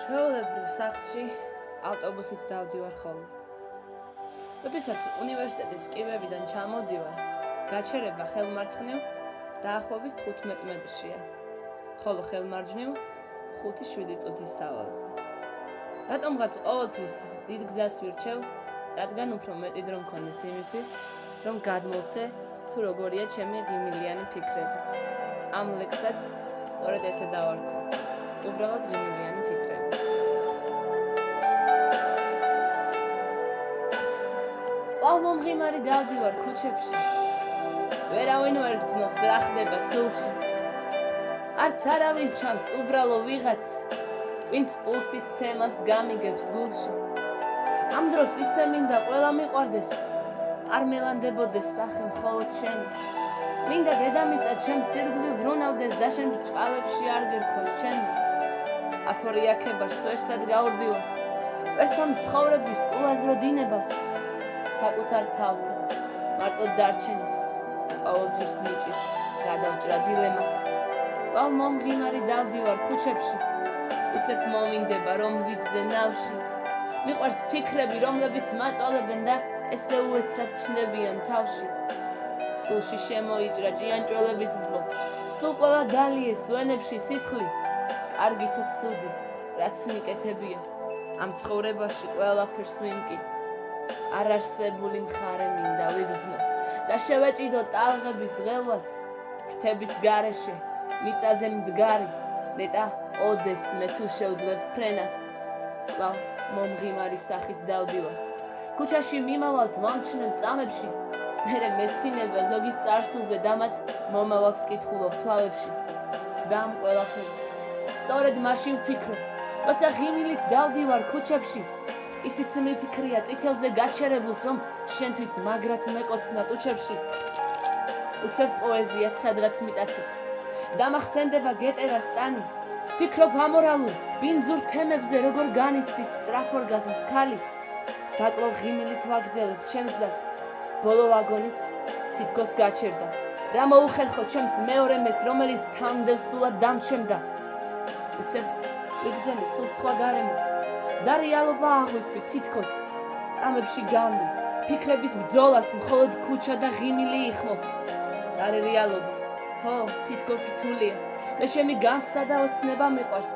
ჩვეულებრივ სახლში ავტობუსით დავდივარ ხოლმე. როდესაც უნივერსიტეტის კიბებიდან ჩამოდივარ, გაჩერება ხელმარცხნივ დაახლოებით 15 მეტრშია, ხოლო ხელმარჯვნივ 5-7 წუთის სავალზე. რატომღაც ყოველთვის დიდ გზას ვირჩევ, რადგან უფრო მეტი დრო მქონდეს იმისთვის, რომ გადმოვცე თუ როგორია ჩემი ღიმილიანი ფიქრები. ამ ლექსსაც სწორედ ესე დავარქვა. უბრალოდ ღიმილიანი ფიქრები. მომღიმარი დავდივარ ქუჩებში. ვერავინ ვერ გრძნობს რა ხდება სულში. არც არავინ ჩანს უბრალო ვიღაც, ვინც პულსის ცემას გამიგებს გულში. ამ დროს ისე მინდა ყველა მიყვარდეს, არ მელანდებოდეს სახე მხოლოდ შენი. მინდა დედამიწა ჩემს სირგლივ ბრუნავდეს და შენ ბრჭყალებში არ გირქვას ჩემი. აფორიაქებას ვერსად გაურბივარ, ვერცამ ცხოვრების უაზრო დინებას, საკუთარ თავთან, მარტო დარჩენის, ყოველთვის მიჭირს გადავჭრა დილემა. მომღიმარი დავდივარ ქუჩებში, უცებ მომინდება რომ ვიჯდე ნავში. მიყვარს ფიქრები, რომლებიც მაწვალებენ და ესე უეცრად ჩნდებიან თავში. სულში შემოიჭრა ჭიანჭველების ბლო, სულ ყველა დალიეს ვენებში სისხლი. კარგი თუ ცუდი, რაც მიკეთებია, ამ ცხოვრებაში ყველაფერს ვიმკი. არარსებული მხარე მინდა ვიგრძნო და შევეჭიდო ტალღების ღელვას, ფრთების გარეშე, მიწაზე მდგარი, ნეტა ოდეს მე თუ შევძლებ ფრენას. მომღიმარის სახით დავდივარ. ქუჩაში მიმავალთ მომჩნევ წამებში, მერე მეცინება ზოგის წარსულზე და მათ მომავალს ვკითხულობ თვალებში. და ამ ყველაფერს სწორედ მაშინ ვფიქრობ, როცა ღიმილით დავდივარ ქუჩებში. ისიც მიფიქრია წითელზე გაჩერებულს, რომ შენთვის მაგრად მეკოცნა ტუჩებში. უცებ პოეზიაც სადღაც მიტაცებს, დამახსენდება გეტერას ტანი. ფიქრობ ამორალურ, ბინძურ თემებზე როგორ განიცდის სწრაფ ორგაზმს ქალი. გაკლავ ღიმილით ვაგრძელებ ჩემს გზას, ბოლო ვაგონიც თითქოს გაჩერდა. რა მოუხერხო ჩემს მეორე მეს, რომელიც თამდევსულად დამჩემდა. უცებ ვიგრძნე სულ სხვა გარემო და რეალობა აღვიქვი თითქოს. წამებში გამდი, ფიქრების ბრძოლას მხოლოდ ქუჩა და ღიმილი იხმობს. წარე რეალობა, ჰო, თითქოს რთულია. მე ჩემი განცდა და ოცნება მიყვარს.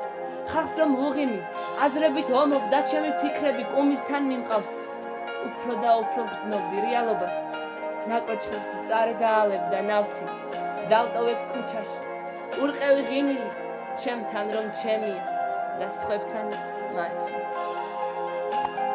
ხალხს რომ ვუღიმი, აზრებით ომობ და ჩემი ფიქრები კუმირთან მიმყავს. უფრო და უფრო გრძნობდი რეალობას. ნაკვერცხებს წარე დაალებ და ნავთი. დავტოვებ ქუჩაში. ურყევი ღიმილი, ჩემთან რომ ჩემია და სხვებთან მათი.